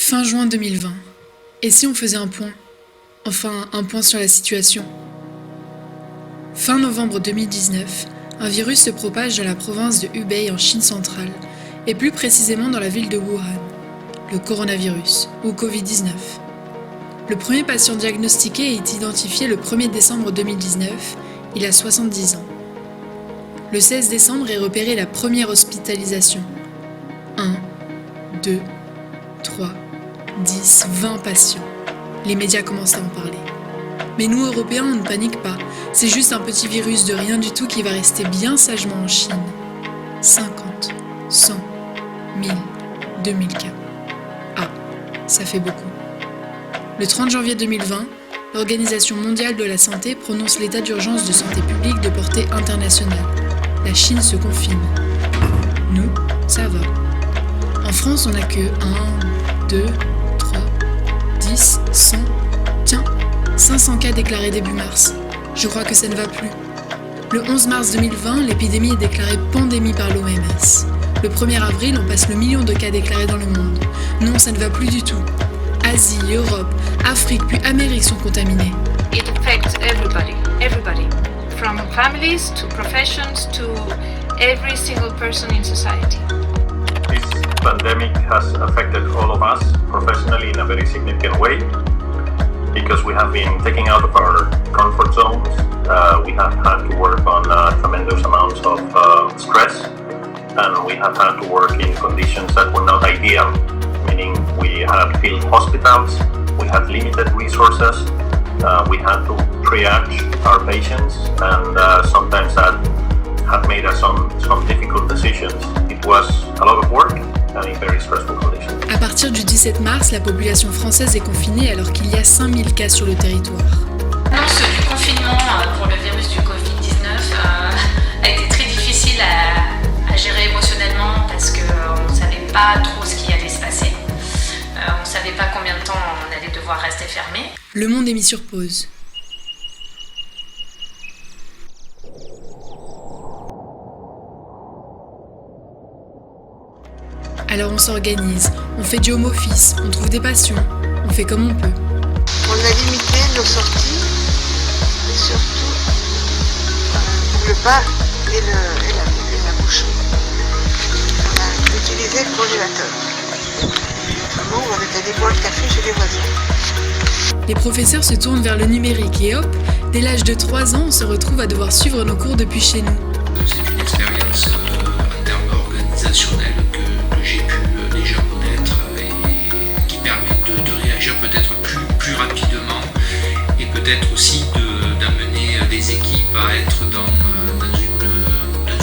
Fin juin 2020. Et si on faisait un point? Enfin, un point sur la situation. Fin novembre 2019, un virus se propage dans la province de Hubei en Chine centrale, et plus précisément dans la ville de Wuhan, le coronavirus, ou Covid-19. Le premier patient diagnostiqué est identifié le 1er décembre 2019, il a 70 ans. Le 16 décembre est repérée la première hospitalisation. 1, 2, 3, 10, 20 patients. Les médias commencent à en parler. Mais nous, Européens, on ne panique pas. C'est juste un petit virus de rien du tout qui va rester bien sagement en Chine. 50, 100, 1000, 2000 cas. Ah, ça fait beaucoup. Le 30 janvier 2020, l'Organisation mondiale de la santé prononce l'état d'urgence de santé publique de portée internationale. La Chine se confine. Nous, ça va. En France, on n'a que 1, 2, 3, 10, 100, tiens, 500 cas déclarés début mars. Je crois que ça ne va plus. Le 11 mars 2020, l'épidémie est déclarée pandémie par l'OMS. Le 1er avril, on passe le million de cas déclarés dans le monde. Non, ça ne va plus du tout. Asie, Europe, Afrique puis Amérique sont contaminés. It affects everybody, from families to professions to every single person in society. This pandemic has affected all of us professionally in a very significant way because we have been taking out of our comfort zones. We have had to work on tremendous amounts of stress, and we have had to work in conditions that were not ideal, meaning we had filled hospitals, we had limited resources, we had to triage our patients, and sometimes that had made us some difficult decisions. It was a lot of work and in very stressful conditions. À partir du 17 mars, la population française est confinée alors qu'il y a 5000 cas sur le territoire. L'annonce du confinement pour le virus du Covid-19 a été très difficile à gérer émotionnellement parce qu'on ne savait pas trop ce qui allait se passer. On ne savait pas combien de temps on allait devoir rester fermé. Le monde est mis sur pause. Alors on s'organise, on fait du home office, on trouve des passions, on fait comme on peut. On a limité nos sorties, et surtout le bar et la boucherie. On a utilisé le congélateur. Autrement, on avait allé boire le café chez les voisins. Les professeurs se tournent vers le numérique et hop, dès l'âge de 3 ans, on se retrouve à devoir suivre nos cours depuis chez nous. C'est une expérience en termes organisationnels que j'ai pu déjà connaître et qui permet de réagir peut-être plus rapidement et peut-être aussi d'amener les équipes à être dans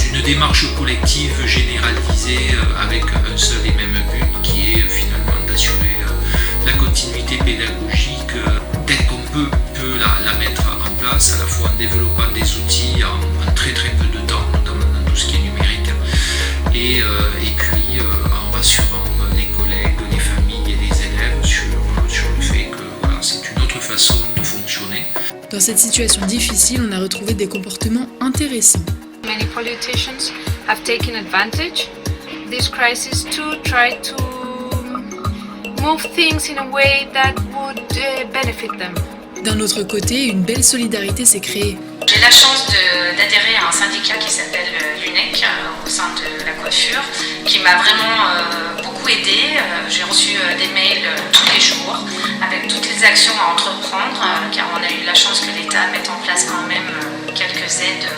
une démarche collective généralisée avec un seul et même but qui est finalement d'assurer la continuité pédagogique telle qu'on peut la mettre en place, à la fois en développant des outils en très très peu de temps, notamment dans tout ce qui est numérique, et puis en rassurant les collègues, les familles et les élèves sur le fait que voilà, c'est une autre façon de fonctionner. Dans cette situation difficile, on a retrouvé des comportements intéressants. Many politicians have taken advantage of this crisis to try to move things in a way that would benefit them. D'un autre côté, une belle solidarité s'est créée. J'ai la chance d'adhérer à un syndicat qui s'appelle l'UNEC au sein de la coiffure, qui m'a vraiment beaucoup aidée. J'ai reçu des mails tous les jours avec toutes les actions à entreprendre, car on a eu la chance que l'État mette en place quand même quelques aides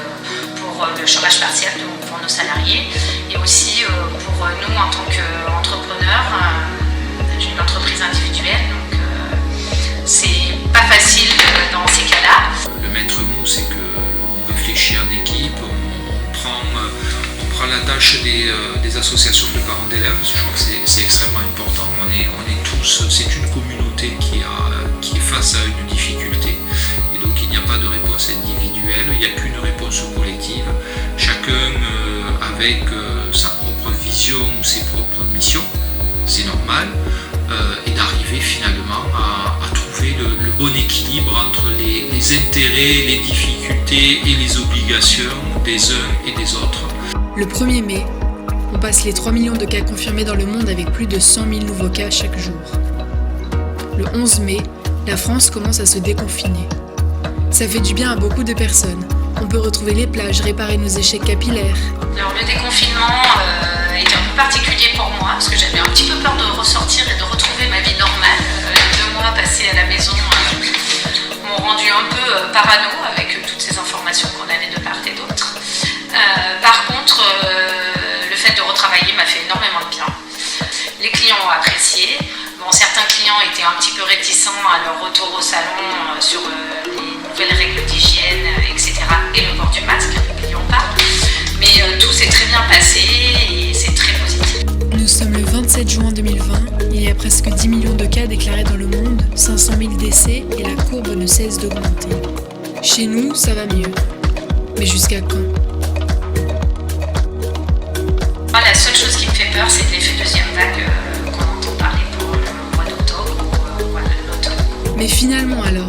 pour le chômage partiel pour nos salariés et aussi pour nous en tant qu'entrepreneurs. J'ai une entreprise individuelle, donc c'est pas facile dans ces cas-là. Le maître mot, c'est qu'on réfléchit en équipe, on prend la tâche des associations de parents d'élèves, parce que je crois que c'est extrêmement important. On est tous, c'est une communauté qui est face à une difficulté, et donc il n'y a pas de réponse individuelle, il n'y a qu'une réponse collective, chacun avec sa propre vision ou ses propres missions, c'est normal, et d'arriver finalement à trouver le bon équilibre entre les intérêts, les difficultés et les obligations des uns et des autres. Le 1er mai, on passe les 3 millions de cas confirmés dans le monde avec plus de 100 000 nouveaux cas chaque jour. le 11 mai, la France commence à se déconfiner. Ça fait du bien à beaucoup de personnes. On peut retrouver les plages, réparer nos échecs capillaires. Alors le déconfinement était un peu particulier pour moi parce que j'avais un petit peu peur de ressortir et de retrouver ma vie normale. Les 2 mois passés à la maison m'ont rendu un peu parano avec toutes ces informations qu'on avait de part et d'autre. Par contre, le fait de retravailler m'a fait énormément de bien. Les clients ont apprécié. Bon, certains clients étaient un petit peu réticents à leur retour au salon sur les nouvelles règles d'hygiène, etc. et le port du masque, n'oublions pas. Mais tout s'est très bien passé et c'est très positif. Nous sommes le 27 juin 2020, il y a presque 10 millions de cas déclarés dans le monde, 500 000 décès et la courbe ne cesse d'augmenter. Chez nous, ça va mieux. Mais jusqu'à quand ? Moi, la seule chose qui me fait peur, c'est l'effet deuxième vague qu'on entend parler pour le mois d'octobre ou l'automne. Mais finalement alors,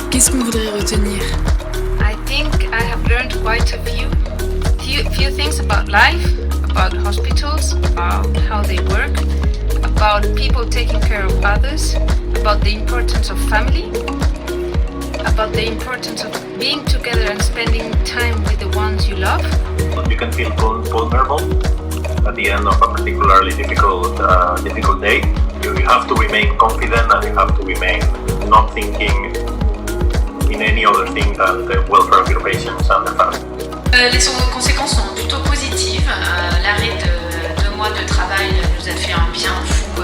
qu'est-ce qu'on voudrait retenir ? I think I have learned quite a few things about life, about hospitals, about how they work, about people taking care of others, about the importance of family, about the importance of being together and spending time with the ones you love. You can feel vulnerable at the end of a particularly difficult day. You have to remain confident and you have to remain not thinking in any other thing than the welfare of your patients and the family. Les conséquences sont plutôt positives. L'arrêt de 2 mois de travail nous a fait un bien fou